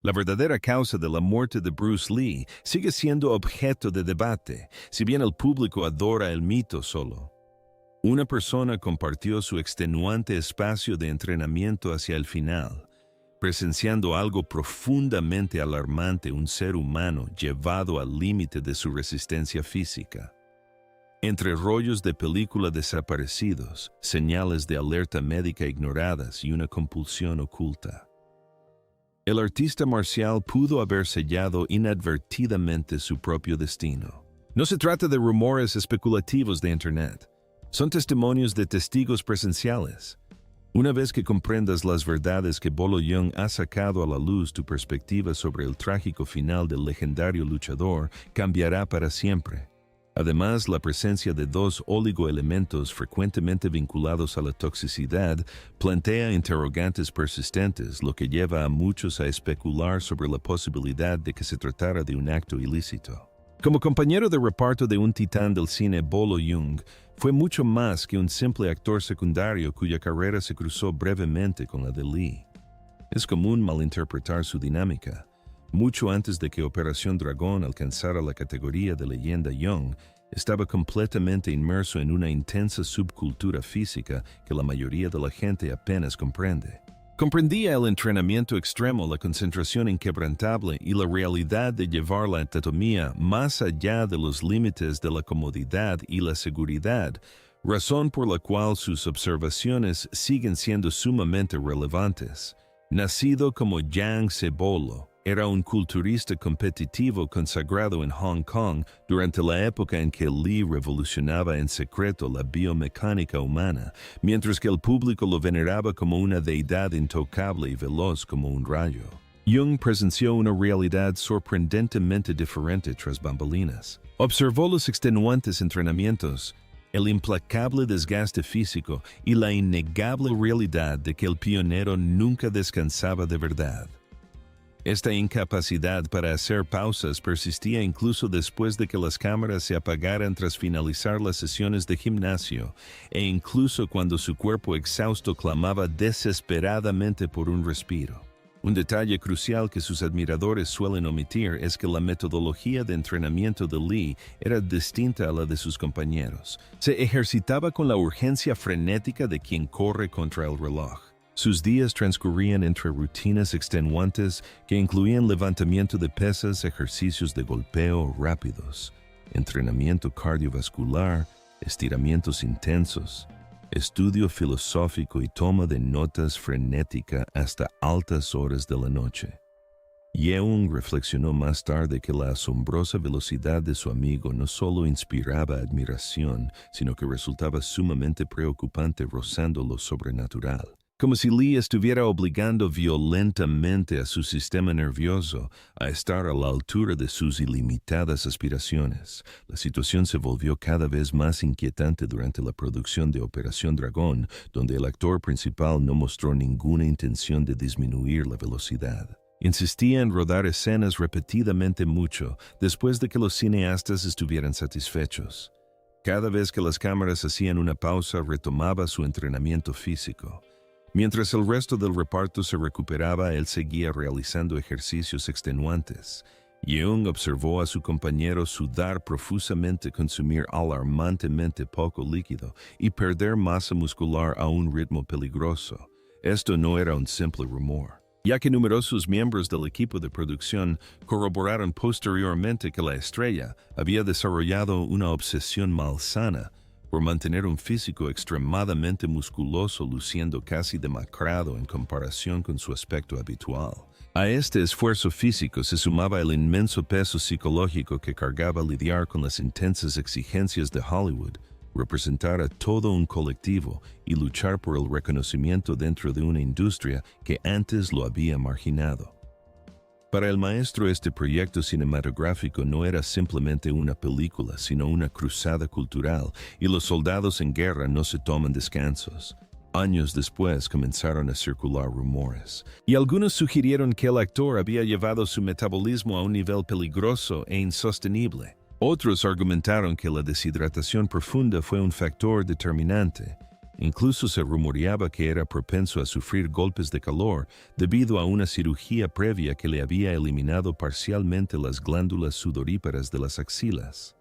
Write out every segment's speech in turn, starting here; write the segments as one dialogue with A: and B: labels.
A: La verdadera causa de la muerte de Bruce Lee sigue siendo objeto de debate, si bien el público adora el mito solo. Una persona compartió su extenuante espacio de entrenamiento hacia el final, presenciando algo profundamente alarmante, un ser humano llevado al límite de su resistencia física. Entre rollos de película desaparecidos, señales de alerta médica ignoradas y una compulsión oculta. El artista marcial pudo haber sellado inadvertidamente su propio destino. No se trata de rumores especulativos de Internet. Son testimonios de testigos presenciales. Una vez que comprendas las verdades que Bolo Yeung ha sacado a la luz, tu perspectiva sobre el trágico final del legendario luchador cambiará para siempre. Además, la presencia de dos oligoelementos frecuentemente vinculados a la toxicidad plantea interrogantes persistentes, lo que lleva a muchos a especular sobre la posibilidad de que se tratara de un acto ilícito. Como compañero de reparto de un titán del cine, Bolo Yeung fue mucho más que un simple actor secundario cuya carrera se cruzó brevemente con la de Lee. Es común malinterpretar su dinámica. Mucho antes de que Operación Dragón alcanzara la categoría de leyenda Young, estaba completamente inmerso en una intensa subcultura física que la mayoría de la gente apenas comprende. Comprendía el entrenamiento extremo, la concentración inquebrantable y la realidad de llevar la anatomía más allá de los límites de la comodidad y la seguridad, razón por la cual sus observaciones siguen siendo sumamente relevantes. Nacido como Yang Sebolo, era un culturista competitivo consagrado en Hong Kong durante la época en que Lee revolucionaba en secreto la biomecánica humana, mientras que el público lo veneraba como una deidad intocable y veloz como un rayo. Yeung presenció una realidad sorprendentemente diferente tras bambalinas. Observó los extenuantes entrenamientos, el implacable desgaste físico y la innegable realidad de que el pionero nunca descansaba de verdad. Esta incapacidad para hacer pausas persistía incluso después de que las cámaras se apagaran tras finalizar las sesiones de gimnasio, e incluso cuando su cuerpo exhausto clamaba desesperadamente por un respiro. Un detalle crucial que sus admiradores suelen omitir es que la metodología de entrenamiento de Lee era distinta a la de sus compañeros. Se ejercitaba con la urgencia frenética de quien corre contra el reloj. Sus días transcurrían entre rutinas extenuantes que incluían levantamiento de pesas, ejercicios de golpeo rápidos, entrenamiento cardiovascular, estiramientos intensos, estudio filosófico y toma de notas frenética hasta altas horas de la noche. Yeung reflexionó más tarde que la asombrosa velocidad de su amigo no solo inspiraba admiración, sino que resultaba sumamente preocupante, rozando lo sobrenatural. Como si Lee estuviera obligando violentamente a su sistema nervioso a estar a la altura de sus ilimitadas aspiraciones. La situación se volvió cada vez más inquietante durante la producción de Operación Dragón, donde el actor principal no mostró ninguna intención de disminuir la velocidad. Insistía en rodar escenas repetidamente mucho después de que los cineastas estuvieran satisfechos. Cada vez que las cámaras hacían una pausa, retomaba su entrenamiento físico. Mientras el resto del reparto se recuperaba, él seguía realizando ejercicios extenuantes. Yeung observó a su compañero sudar profusamente, consumir alarmantemente poco líquido y perder masa muscular a un ritmo peligroso. Esto no era un simple rumor, ya que numerosos miembros del equipo de producción corroboraron posteriormente que la estrella había desarrollado una obsesión malsana por mantener un físico extremadamente musculoso, luciendo casi demacrado en comparación con su aspecto habitual. A este esfuerzo físico se sumaba el inmenso peso psicológico que cargaba lidiar con las intensas exigencias de Hollywood, representar a todo un colectivo y luchar por el reconocimiento dentro de una industria que antes lo había marginado. Para el maestro, este proyecto cinematográfico no era simplemente una película, sino una cruzada cultural, y los soldados en guerra no se toman descansos. Años después comenzaron a circular rumores, y algunos sugirieron que el actor había llevado su metabolismo a un nivel peligroso e insostenible. Otros argumentaron que la deshidratación profunda fue un factor determinante. Incluso se rumoreaba que era propenso a sufrir golpes de calor debido a una cirugía previa que le había eliminado parcialmente las glándulas sudoríparas de las axilas.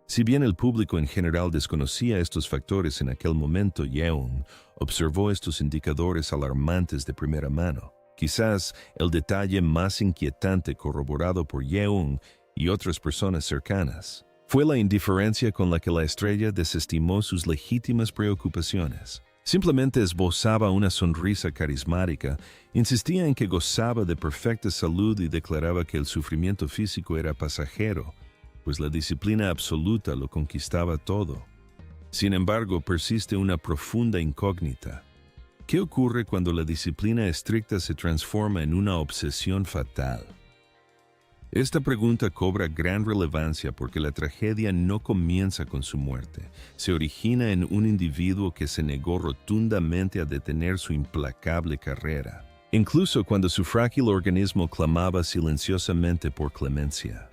A: Si bien el público en general desconocía estos factores en aquel momento, Yeung observó estos indicadores alarmantes de primera mano. Quizás el detalle más inquietante corroborado por Yeung y otras personas cercanas fue la indiferencia con la que la estrella desestimó sus legítimas preocupaciones. Simplemente esbozaba una sonrisa carismática, insistía en que gozaba de perfecta salud y declaraba que el sufrimiento físico era pasajero, pues la disciplina absoluta lo conquistaba todo. Sin embargo, persiste una profunda incógnita. ¿Qué ocurre cuando la disciplina estricta se transforma en una obsesión fatal? Esta pregunta cobra gran relevancia porque la tragedia no comienza con su muerte. Se origina en un individuo que se negó rotundamente a detener su implacable carrera, incluso cuando su frágil organismo clamaba silenciosamente por clemencia.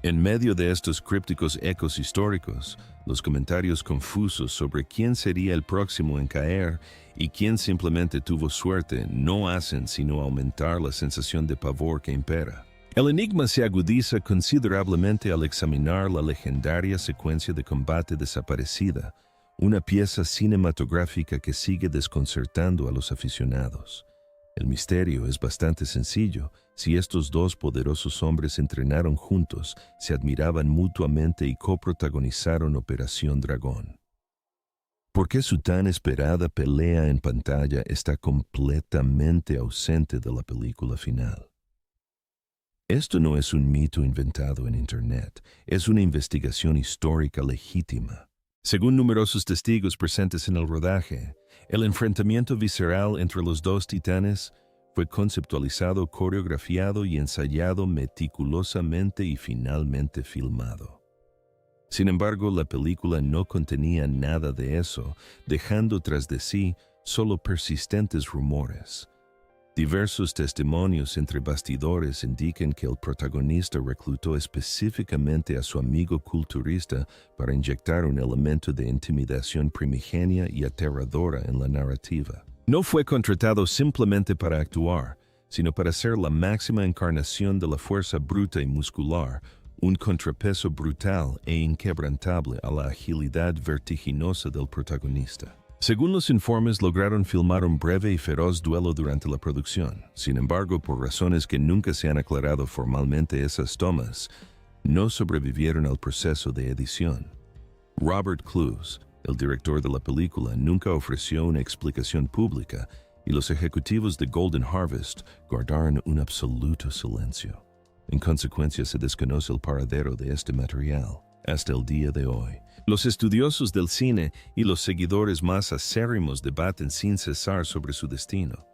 A: En medio de estos crípticos ecos históricos, los comentarios confusos sobre quién sería el próximo en caer y quién simplemente tuvo suerte no hacen sino aumentar la sensación de pavor que impera. El enigma se agudiza considerablemente al examinar la legendaria secuencia de combate desaparecida, una pieza cinematográfica que sigue desconcertando a los aficionados. El misterio es bastante sencillo. Si estos dos poderosos hombres entrenaron juntos, se admiraban mutuamente y coprotagonizaron Operación Dragón. ¿Por qué su tan esperada pelea en pantalla está completamente ausente de la película final? Esto no es un mito inventado en Internet, es una investigación histórica legítima. Según numerosos testigos presentes en el rodaje, el enfrentamiento visceral entre los dos titanes fue conceptualizado, coreografiado y ensayado meticulosamente y finalmente filmado. Sin embargo, la película no contenía nada de eso, dejando tras de sí solo persistentes rumores. Diversos testimonios entre bastidores indican que el protagonista reclutó específicamente a su amigo culturista para inyectar un elemento de intimidación primigenia y aterradora en la narrativa. No fue contratado simplemente para actuar, sino para ser la máxima encarnación de la fuerza bruta y muscular, un contrapeso brutal e inquebrantable a la agilidad vertiginosa del protagonista. Según los informes, lograron filmar un breve y feroz duelo durante la producción. Sin embargo, por razones que nunca se han aclarado formalmente, esas tomas no sobrevivieron al proceso de edición. Robert Clouse, el director de la película, nunca ofreció una explicación pública y los ejecutivos de Golden Harvest guardaron un absoluto silencio. En consecuencia, se desconoce el paradero de este material hasta el día de hoy. Los estudiosos del cine y los seguidores más acérrimos debaten sin cesar sobre su destino.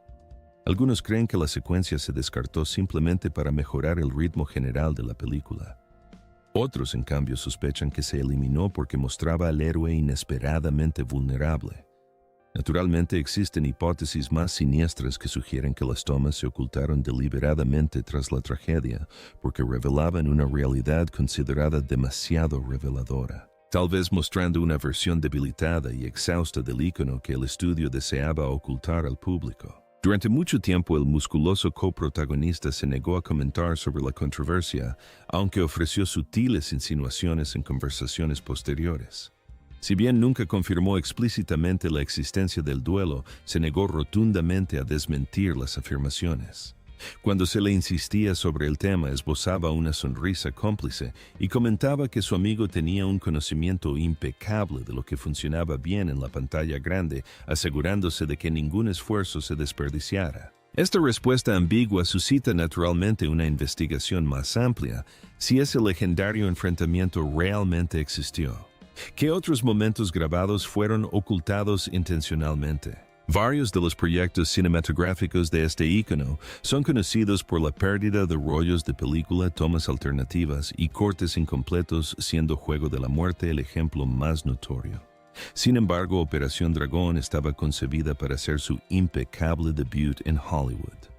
A: Algunos creen que la secuencia se descartó simplemente para mejorar el ritmo general de la película. Otros, en cambio, sospechan que se eliminó porque mostraba al héroe inesperadamente vulnerable. Naturalmente, existen hipótesis más siniestras que sugieren que las tomas se ocultaron deliberadamente tras la tragedia porque revelaban una realidad considerada demasiado reveladora, tal vez mostrando una versión debilitada y exhausta del ícono que el estudio deseaba ocultar al público. Durante mucho tiempo, el musculoso coprotagonista se negó a comentar sobre la controversia, aunque ofreció sutiles insinuaciones en conversaciones posteriores. Si bien nunca confirmó explícitamente la existencia del duelo, se negó rotundamente a desmentir las afirmaciones. Cuando se le insistía sobre el tema, esbozaba una sonrisa cómplice y comentaba que su amigo tenía un conocimiento impecable de lo que funcionaba bien en la pantalla grande, asegurándose de que ningún esfuerzo se desperdiciara. Esta respuesta ambigua suscita naturalmente una investigación más amplia si ese legendario enfrentamiento realmente existió. ¿Qué otros momentos grabados fueron ocultados intencionalmente? Varios de los proyectos cinematográficos de este ícono son conocidos por la pérdida de rollos de película, tomas alternativas y cortes incompletos, siendo Juego de la Muerte el ejemplo más notorio. Sin embargo, Operación Dragón estaba concebida para ser su impecable debut en Hollywood.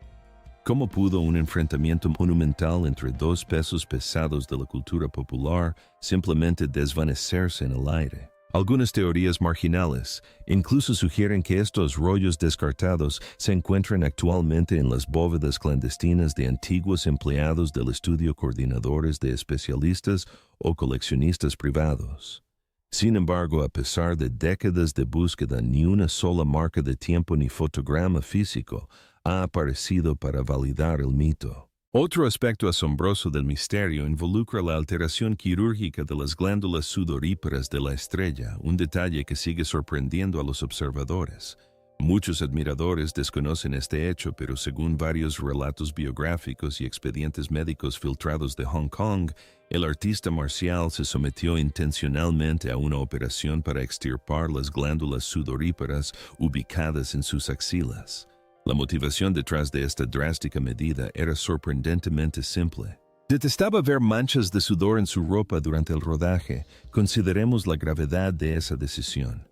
A: ¿Cómo pudo un enfrentamiento monumental entre dos pesos pesados de la cultura popular simplemente desvanecerse en el aire? Algunas teorías marginales incluso sugieren que estos rollos descartados se encuentran actualmente en las bóvedas clandestinas de antiguos empleados del estudio, coordinadores de especialistas o coleccionistas privados. Sin embargo, a pesar de décadas de búsqueda, ni una sola marca de tiempo ni fotograma físico ha aparecido para validar el mito. Otro aspecto asombroso del misterio involucra la alteración quirúrgica de las glándulas sudoríparas de la estrella, un detalle que sigue sorprendiendo a los observadores. Muchos admiradores desconocen este hecho, pero según varios relatos biográficos y expedientes médicos filtrados de Hong Kong, el artista marcial se sometió intencionalmente a una operación para extirpar las glándulas sudoríparas ubicadas en sus axilas. La motivación detrás de esta drástica medida era sorprendentemente simple. Detestaba ver manchas de sudor en su ropa durante el rodaje. Consideremos la gravedad de esa decisión.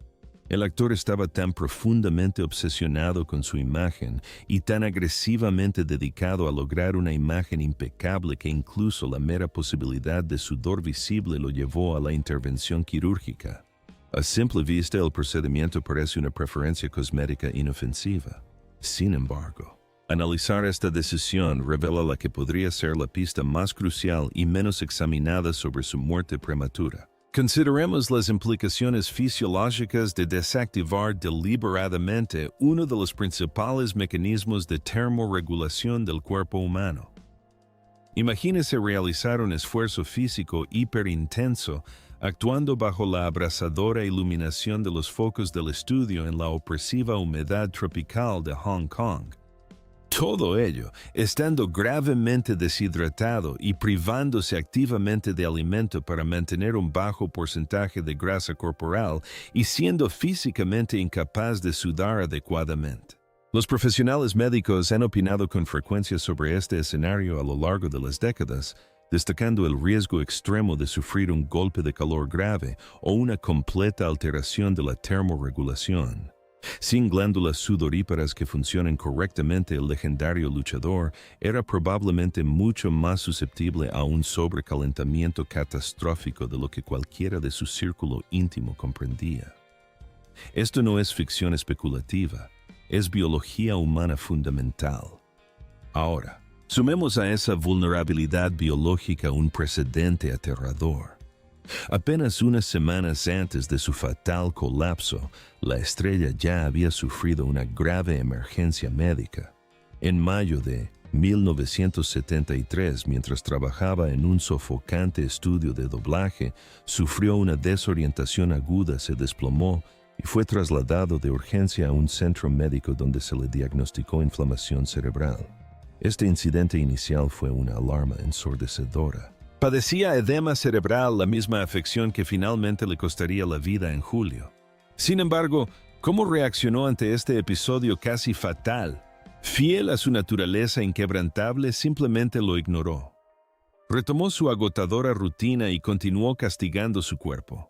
A: El actor estaba tan profundamente obsesionado con su imagen y tan agresivamente dedicado a lograr una imagen impecable que incluso la mera posibilidad de sudor visible lo llevó a la intervención quirúrgica. A simple vista, el procedimiento parece una preferencia cosmética inofensiva. Sin embargo, analizar esta decisión revela la que podría ser la pista más crucial y menos examinada sobre su muerte prematura. Consideremos las implicaciones fisiológicas de desactivar deliberadamente uno de los principales mecanismos de termorregulación del cuerpo humano. Imagínese realizar un esfuerzo físico hiperintenso actuando bajo la abrasadora iluminación de los focos del estudio en la opresiva humedad tropical de Hong Kong. Todo ello estando gravemente deshidratado y privándose activamente de alimento para mantener un bajo porcentaje de grasa corporal y siendo físicamente incapaz de sudar adecuadamente. Los profesionales médicos han opinado con frecuencia sobre este escenario a lo largo de las décadas, destacando el riesgo extremo de sufrir un golpe de calor grave o una completa alteración de la termorregulación. Sin glándulas sudoríparas que funcionen correctamente, el legendario luchador era probablemente mucho más susceptible a un sobrecalentamiento catastrófico de lo que cualquiera de su círculo íntimo comprendía. Esto no es ficción especulativa, es biología humana fundamental. Ahora, sumemos a esa vulnerabilidad biológica un precedente aterrador. Apenas unas semanas antes de su fatal colapso, la estrella ya había sufrido una grave emergencia médica. En mayo de 1973, mientras trabajaba en un sofocante estudio de doblaje, sufrió una desorientación aguda, se desplomó y fue trasladado de urgencia a un centro médico donde se le diagnosticó inflamación cerebral. Este incidente inicial fue una alarma ensordecedora. Padecía edema cerebral, la misma afección que finalmente le costaría la vida en julio. Sin embargo, ¿cómo reaccionó ante este episodio casi fatal? Fiel a su naturaleza inquebrantable, simplemente lo ignoró. Retomó su agotadora rutina y continuó castigando su cuerpo.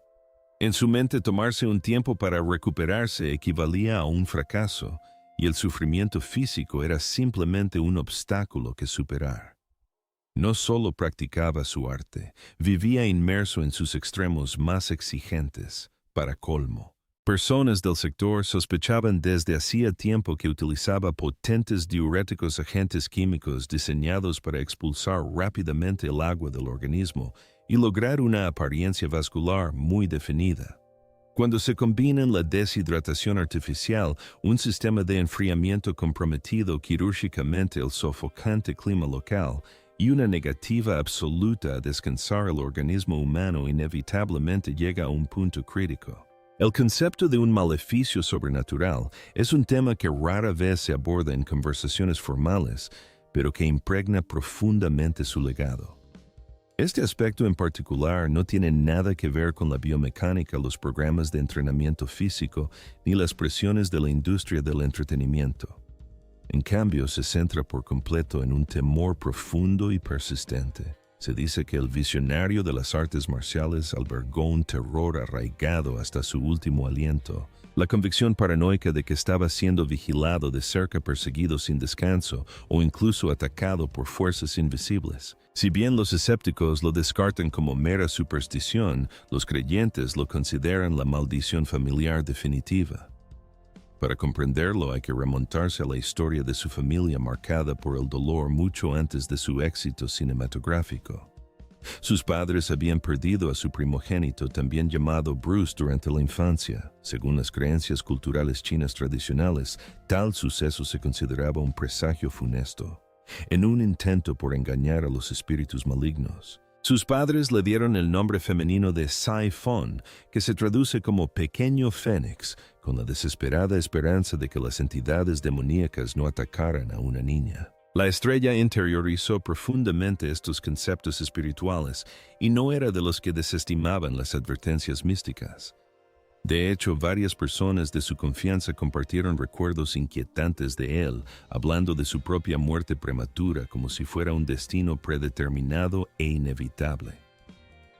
A: En su mente, tomarse un tiempo para recuperarse equivalía a un fracaso, y el sufrimiento físico era simplemente un obstáculo que superar. No solo practicaba su arte, vivía inmerso en sus extremos más exigentes. Para colmo, personas del sector sospechaban desde hacía tiempo que utilizaba potentes diuréticos, agentes químicos diseñados para expulsar rápidamente el agua del organismo y lograr una apariencia vascular muy definida. Cuando se combinan la deshidratación artificial, un sistema de enfriamiento comprometido quirúrgicamente, el sofocante clima local, y una negativa absoluta a descansar, el organismo humano inevitablemente llega a un punto crítico. El concepto de un maleficio sobrenatural es un tema que rara vez se aborda en conversaciones formales, pero que impregna profundamente su legado. Este aspecto en particular no tiene nada que ver con la biomecánica, los programas de entrenamiento físico, ni las presiones de la industria del entretenimiento. En cambio, se centra por completo en un temor profundo y persistente. Se dice que el visionario de las artes marciales albergó un terror arraigado hasta su último aliento, la convicción paranoica de que estaba siendo vigilado de cerca, perseguido sin descanso o incluso atacado por fuerzas invisibles. Si bien los escépticos lo descartan como mera superstición, los creyentes lo consideran la maldición familiar definitiva. Para comprenderlo hay que remontarse a la historia de su familia marcada por el dolor mucho antes de su éxito cinematográfico. Sus padres habían perdido a su primogénito, también llamado Bruce, durante la infancia. Según las creencias culturales chinas tradicionales, tal suceso se consideraba un presagio funesto, en un intento por engañar a los espíritus malignos. Sus padres le dieron el nombre femenino de Sai Fon, que se traduce como pequeño fénix, con la desesperada esperanza de que las entidades demoníacas no atacaran a una niña. La estrella interiorizó profundamente estos conceptos espirituales y no era de los que desestimaban las advertencias místicas. De hecho, varias personas de su confianza compartieron recuerdos inquietantes de él, hablando de su propia muerte prematura como si fuera un destino predeterminado e inevitable.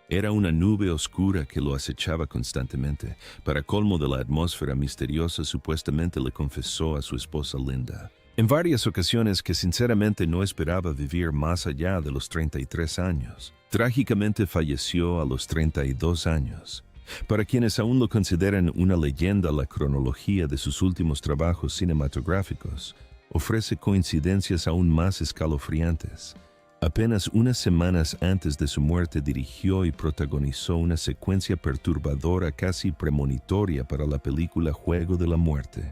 A: Era una nube oscura que lo acechaba constantemente. Para colmo de la atmósfera misteriosa, supuestamente le confesó a su esposa Linda, en varias ocasiones, que sinceramente no esperaba vivir más allá de los 33 años. Trágicamente falleció a los 32 años. Para quienes aún lo consideran una leyenda, la cronología de sus últimos trabajos cinematográficos ofrece coincidencias aún más escalofriantes. Apenas unas semanas antes de su muerte dirigió y protagonizó una secuencia perturbadora, casi premonitoria para la película Juego de la Muerte.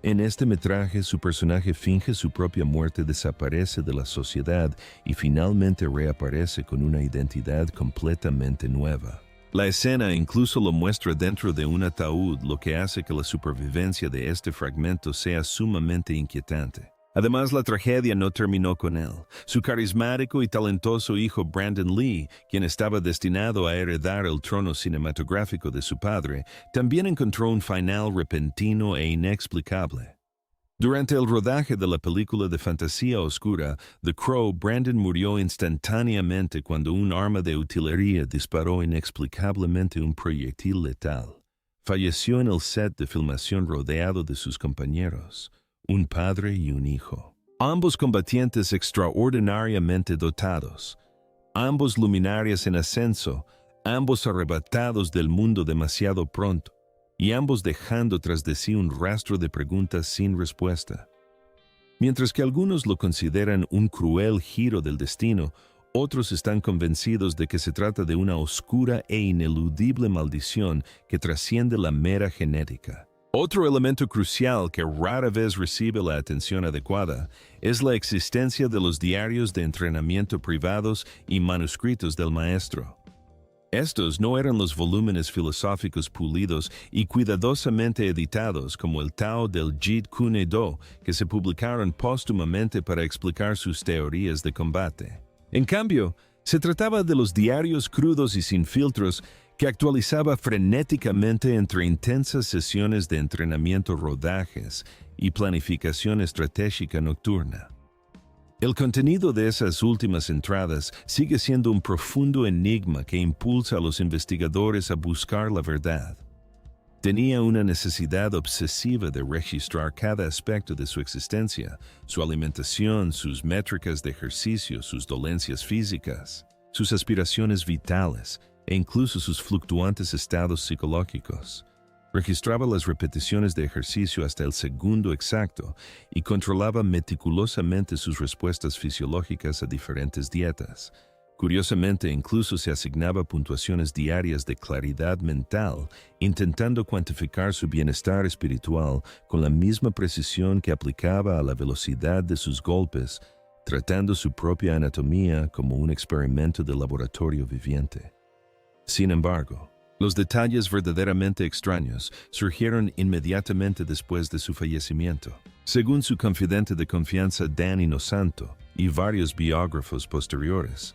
A: En este metraje, su personaje finge su propia muerte, desaparece de la sociedad y finalmente reaparece con una identidad completamente nueva. La escena incluso lo muestra dentro de un ataúd, lo que hace que la supervivencia de este fragmento sea sumamente inquietante. Además, la tragedia no terminó con él. Su carismático y talentoso hijo Brandon Lee, quien estaba destinado a heredar el trono cinematográfico de su padre, también encontró un final repentino e inexplicable. Durante el rodaje de la película de fantasía oscura, The Crow, Brandon murió instantáneamente cuando un arma de utilería disparó inexplicablemente un proyectil letal. Falleció en el set de filmación rodeado de sus compañeros, un padre y un hijo. Ambos combatientes extraordinariamente dotados, ambos luminarias en ascenso, ambos arrebatados del mundo demasiado pronto, y ambos dejando tras de sí un rastro de preguntas sin respuesta. Mientras que algunos lo consideran un cruel giro del destino, otros están convencidos de que se trata de una oscura e ineludible maldición que trasciende la mera genética. Otro elemento crucial que rara vez recibe la atención adecuada es la existencia de los diarios de entrenamiento privados y manuscritos del maestro. Estos no eran los volúmenes filosóficos pulidos y cuidadosamente editados como el Tao del Jeet Kune Do, que se publicaron póstumamente para explicar sus teorías de combate. En cambio, se trataba de los diarios crudos y sin filtros que actualizaba frenéticamente entre intensas sesiones de entrenamiento, rodajes y planificación estratégica nocturna. El contenido de esas últimas entradas sigue siendo un profundo enigma que impulsa a los investigadores a buscar la verdad. Tenía una necesidad obsesiva de registrar cada aspecto de su existencia, su alimentación, sus métricas de ejercicio, sus dolencias físicas, sus aspiraciones vitales e incluso sus fluctuantes estados psicológicos. Registraba las repeticiones de ejercicio hasta el segundo exacto y controlaba meticulosamente sus respuestas fisiológicas a diferentes dietas. Curiosamente, incluso se asignaba puntuaciones diarias de claridad mental, intentando cuantificar su bienestar espiritual con la misma precisión que aplicaba a la velocidad de sus golpes, tratando su propia anatomía como un experimento de laboratorio viviente. Sin embargo, los detalles verdaderamente extraños surgieron inmediatamente después de su fallecimiento. Según su confidente de confianza Dan Inosanto y varios biógrafos posteriores,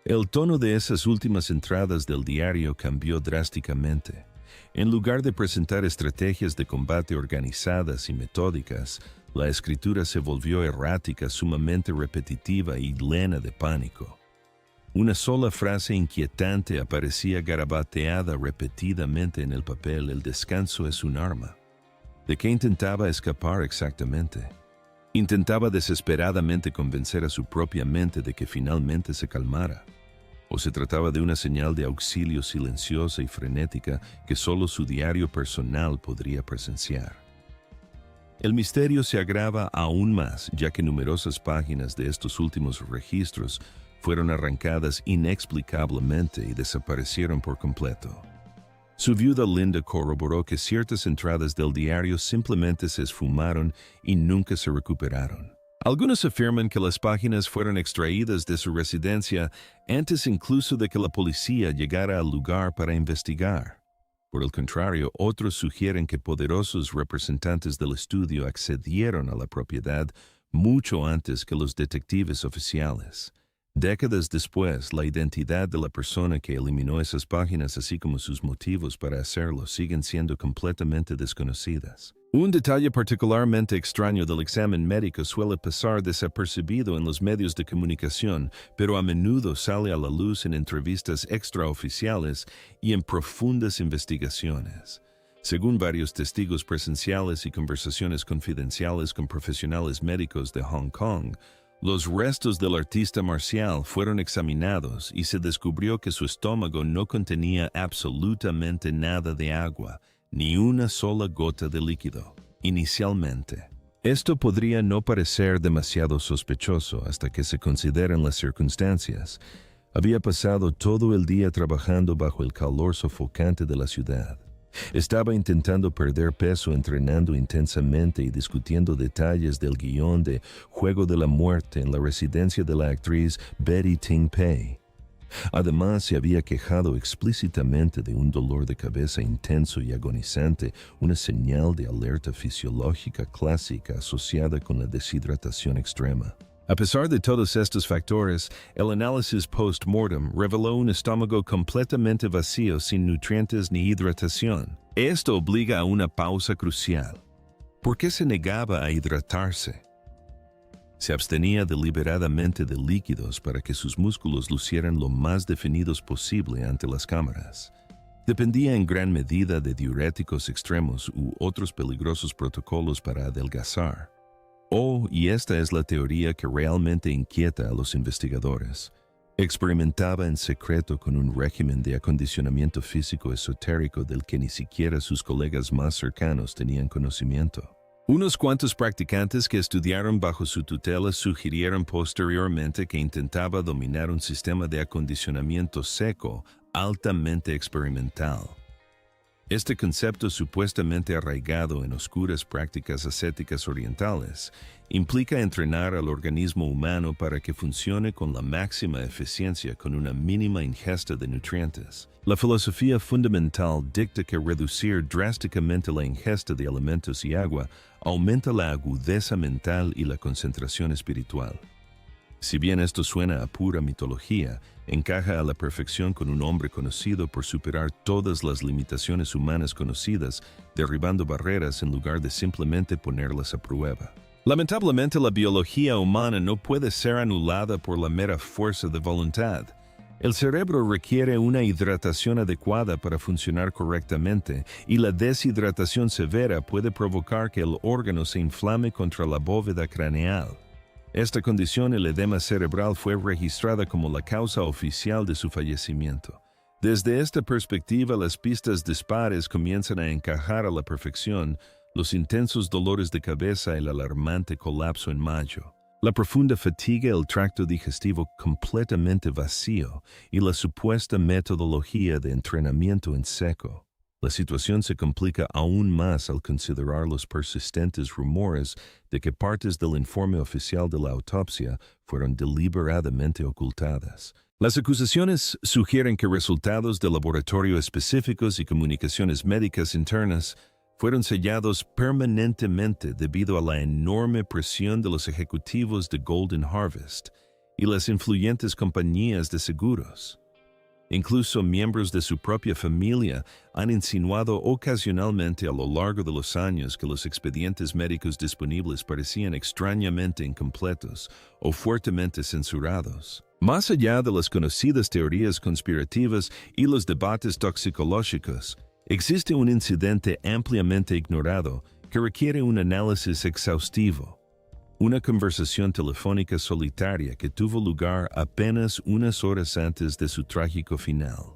A: el tono de esas últimas entradas del diario cambió drásticamente. En lugar de presentar estrategias de combate organizadas y metódicas, la escritura se volvió errática, sumamente repetitiva y llena de pánico. Una sola frase inquietante aparecía garabateada repetidamente en el papel: el descanso es un arma. ¿De qué intentaba escapar exactamente? Intentaba desesperadamente convencer a su propia mente de que finalmente se calmara. ¿O se trataba de una señal de auxilio silenciosa y frenética que solo su diario personal podría presenciar? El misterio se agrava aún más, ya que numerosas páginas de estos últimos registros fueron arrancadas inexplicablemente y desaparecieron por completo. Su viuda Linda corroboró que ciertas entradas del diario simplemente se esfumaron y nunca se recuperaron. Algunos afirman que las páginas fueron extraídas de su residencia antes incluso de que la policía llegara al lugar para investigar. Por el contrario, otros sugieren que poderosos representantes del estudio accedieron a la propiedad mucho antes que los detectives oficiales. Décadas después, la identidad de la persona que eliminó esas páginas, así como sus motivos para hacerlo, siguen siendo completamente desconocidas. Un detalle particularmente extraño del examen médico suele pasar desapercibido en los medios de comunicación, pero a menudo sale a la luz en entrevistas extraoficiales y en profundas investigaciones. Según varios testigos presenciales y conversaciones confidenciales con profesionales médicos de Hong Kong, los restos del artista marcial fueron examinados y se descubrió que su estómago no contenía absolutamente nada de agua, ni una sola gota de líquido, inicialmente. Esto podría no parecer demasiado sospechoso hasta que se consideran las circunstancias. Había pasado todo el día trabajando bajo el calor sofocante de la ciudad. Estaba intentando perder peso entrenando intensamente y discutiendo detalles del guión de Juego de la Muerte en la residencia de la actriz Betty Ting Pei. Además, se había quejado explícitamente de un dolor de cabeza intenso y agonizante, una señal de alerta fisiológica clásica asociada con la deshidratación extrema. A pesar de todos estos factores, el análisis post-mortem reveló un estómago completamente vacío sin nutrientes ni hidratación. Esto obliga a una pausa crucial. ¿Por qué se negaba a hidratarse? Se abstenía deliberadamente de líquidos para que sus músculos lucieran lo más definidos posible ante las cámaras. Dependía en gran medida de diuréticos extremos u otros peligrosos protocolos para adelgazar. Y esta es la teoría que realmente inquieta a los investigadores. Experimentaba en secreto con un régimen de acondicionamiento físico esotérico del que ni siquiera sus colegas más cercanos tenían conocimiento. Unos cuantos practicantes que estudiaron bajo su tutela sugirieron posteriormente que intentaba dominar un sistema de acondicionamiento seco altamente experimental. Este concepto, supuestamente arraigado en oscuras prácticas ascéticas orientales, implica entrenar al organismo humano para que funcione con la máxima eficiencia con una mínima ingesta de nutrientes. La filosofía fundamental dicta que reducir drásticamente la ingesta de alimentos y agua aumenta la agudeza mental y la concentración espiritual. Si bien esto suena a pura mitología, encaja a la perfección con un hombre conocido por superar todas las limitaciones humanas conocidas, derribando barreras en lugar de simplemente ponerlas a prueba. Lamentablemente, la biología humana no puede ser anulada por la mera fuerza de voluntad. El cerebro requiere una hidratación adecuada para funcionar correctamente, y la deshidratación severa puede provocar que el órgano se inflame contra la bóveda craneal. Esta condición, el edema cerebral, fue registrada como la causa oficial de su fallecimiento. Desde esta perspectiva, las pistas dispares comienzan a encajar a la perfección: los intensos dolores de cabeza, el alarmante colapso en mayo, la profunda fatiga, el tracto digestivo completamente vacío y la supuesta metodología de entrenamiento en seco. La situación se complica aún más al considerar los persistentes rumores de que partes del informe oficial de la autopsia fueron deliberadamente ocultadas. Las acusaciones sugieren que resultados de laboratorio específicos y comunicaciones médicas internas fueron sellados permanentemente debido a la enorme presión de los ejecutivos de Golden Harvest y las influyentes compañías de seguros. Incluso miembros de su propia familia han insinuado ocasionalmente a lo largo de los años que los expedientes médicos disponibles parecían extrañamente incompletos o fuertemente censurados. Más allá de las conocidas teorías conspirativas y los debates toxicológicos, existe un incidente ampliamente ignorado que requiere un análisis exhaustivo. Una conversación telefónica solitaria que tuvo lugar apenas unas horas antes de su trágico final.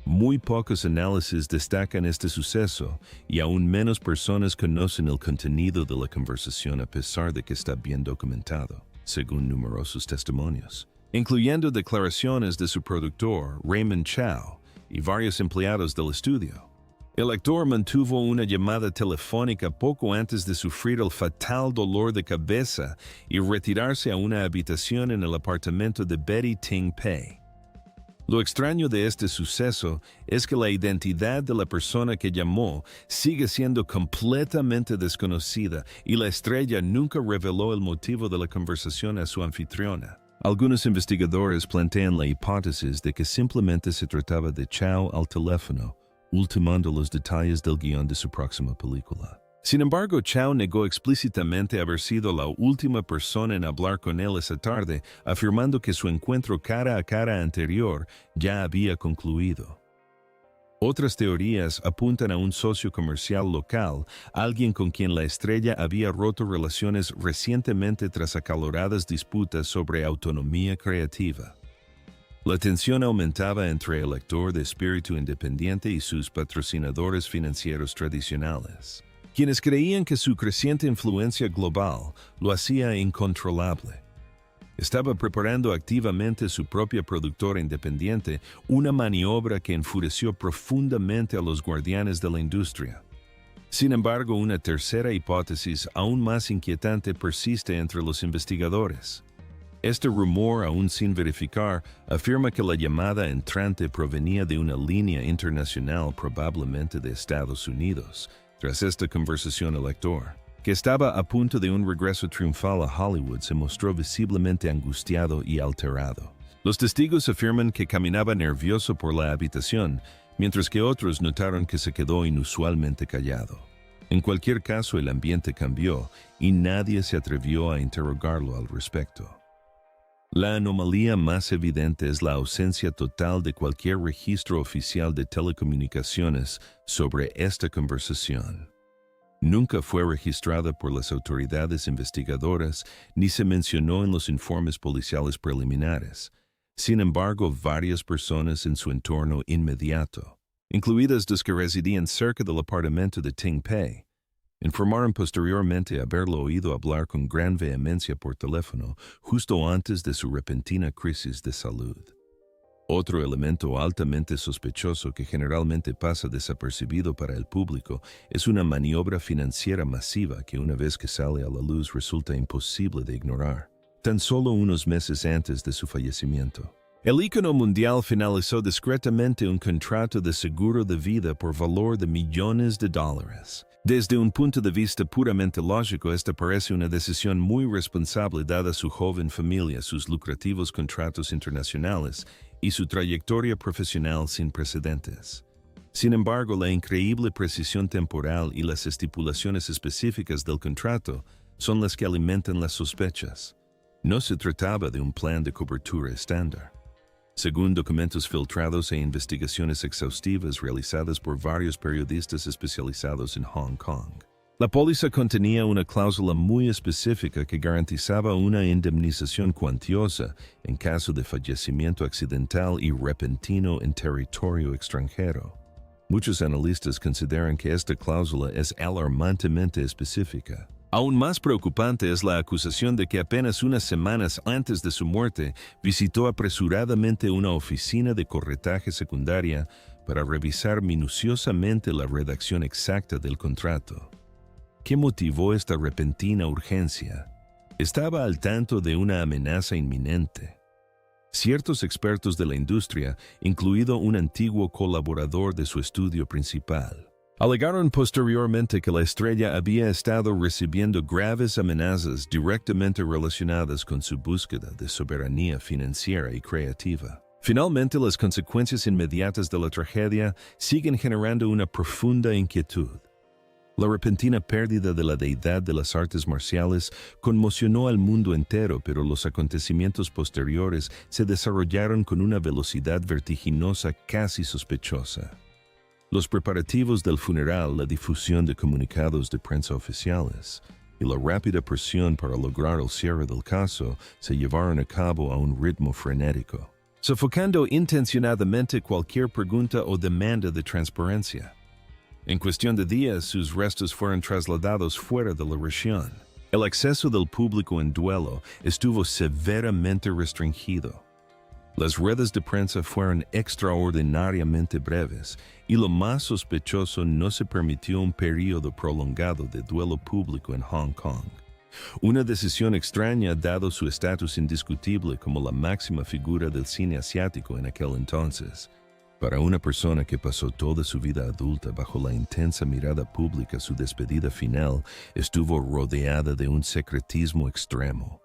A: Muy pocos análisis destacan este suceso y aún menos personas conocen el contenido de la conversación a pesar de que está bien documentado, según numerosos testimonios, incluyendo declaraciones de su productor, Raymond Chow, y varios empleados del estudio. El actor mantuvo una llamada telefónica poco antes de sufrir el fatal dolor de cabeza y retirarse a una habitación en el apartamento de Betty Ting Pei. Lo extraño de este suceso es que la identidad de la persona que llamó sigue siendo completamente desconocida y la estrella nunca reveló el motivo de la conversación a su anfitriona. Algunos investigadores plantean la hipótesis de que simplemente se trataba de Chow al teléfono, ultimando los detalles del guión de su próxima película. Sin embargo, Chow negó explícitamente haber sido la última persona en hablar con él esa tarde, afirmando que su encuentro cara a cara anterior ya había concluido. Otras teorías apuntan a un socio comercial local, alguien con quien la estrella había roto relaciones recientemente tras acaloradas disputas sobre autonomía creativa. La tensión aumentaba entre el actor de espíritu independiente y sus patrocinadores financieros tradicionales, quienes creían que su creciente influencia global lo hacía incontrolable. Estaba preparando activamente su propia productora independiente, una maniobra que enfureció profundamente a los guardianes de la industria. Sin embargo, una tercera hipótesis aún más inquietante persiste entre los investigadores. Este rumor, aún sin verificar, afirma que la llamada entrante provenía de una línea internacional, probablemente de Estados Unidos. Tras esta conversación, el actor, que estaba a punto de un regreso triunfal a Hollywood, se mostró visiblemente angustiado y alterado. Los testigos afirman que caminaba nervioso por la habitación, mientras que otros notaron que se quedó inusualmente callado. En cualquier caso, el ambiente cambió y nadie se atrevió a interrogarlo al respecto. La anomalía más evidente es la ausencia total de cualquier registro oficial de telecomunicaciones sobre esta conversación. Nunca fue registrada por las autoridades investigadoras ni se mencionó en los informes policiales preliminares. Sin embargo, varias personas en su entorno inmediato, incluidas las que residían cerca del apartamento de Ting Pei, informaron posteriormente haberlo oído hablar con gran vehemencia por teléfono justo antes de su repentina crisis de salud. Otro elemento altamente sospechoso que generalmente pasa desapercibido para el público es una maniobra financiera masiva que una vez que sale a la luz resulta imposible de ignorar. Tan solo unos meses antes de su fallecimiento, el ícono mundial finalizó discretamente un contrato de seguro de vida por valor de millones de dólares. Desde un punto de vista puramente lógico, esta parece una decisión muy responsable dada su joven familia, sus lucrativos contratos internacionales y su trayectoria profesional sin precedentes. Sin embargo, la increíble precisión temporal y las estipulaciones específicas del contrato son las que alimentan las sospechas. No se trataba de un plan de cobertura estándar. Según documentos filtrados e investigaciones exhaustivas realizadas por varios periodistas especializados en Hong Kong, la póliza contenía una cláusula muy específica que garantizaba una indemnización cuantiosa en caso de fallecimiento accidental y repentino en territorio extranjero. Muchos analistas consideran que esta cláusula es alarmantemente específica. Aún más preocupante es la acusación de que apenas unas semanas antes de su muerte visitó apresuradamente una oficina de corretaje secundaria para revisar minuciosamente la redacción exacta del contrato. ¿Qué motivó esta repentina urgencia? Estaba al tanto de una amenaza inminente. Ciertos expertos de la industria, incluido un antiguo colaborador de su estudio principal, alegaron posteriormente que la estrella había estado recibiendo graves amenazas directamente relacionadas con su búsqueda de soberanía financiera y creativa. Finalmente, las consecuencias inmediatas de la tragedia siguen generando una profunda inquietud. La repentina pérdida de la deidad de las artes marciales conmocionó al mundo entero, pero los acontecimientos posteriores se desarrollaron con una velocidad vertiginosa casi sospechosa. Los preparativos del funeral, la difusión de comunicados de prensa oficiales y la rápida presión para lograr el cierre del caso se llevaron a cabo a un ritmo frenético, sofocando intencionadamente cualquier pregunta o demanda de transparencia. En cuestión de días, sus restos fueron trasladados fuera de la región. El acceso del público en duelo estuvo severamente restringido. Las redes de prensa fueron extraordinariamente breves y lo más sospechoso, no se permitió un periodo prolongado de duelo público en Hong Kong. Una decisión extraña dado su estatus indiscutible como la máxima figura del cine asiático en aquel entonces. Para una persona que pasó toda su vida adulta bajo la intensa mirada pública, su despedida final estuvo rodeada de un secretismo extremo.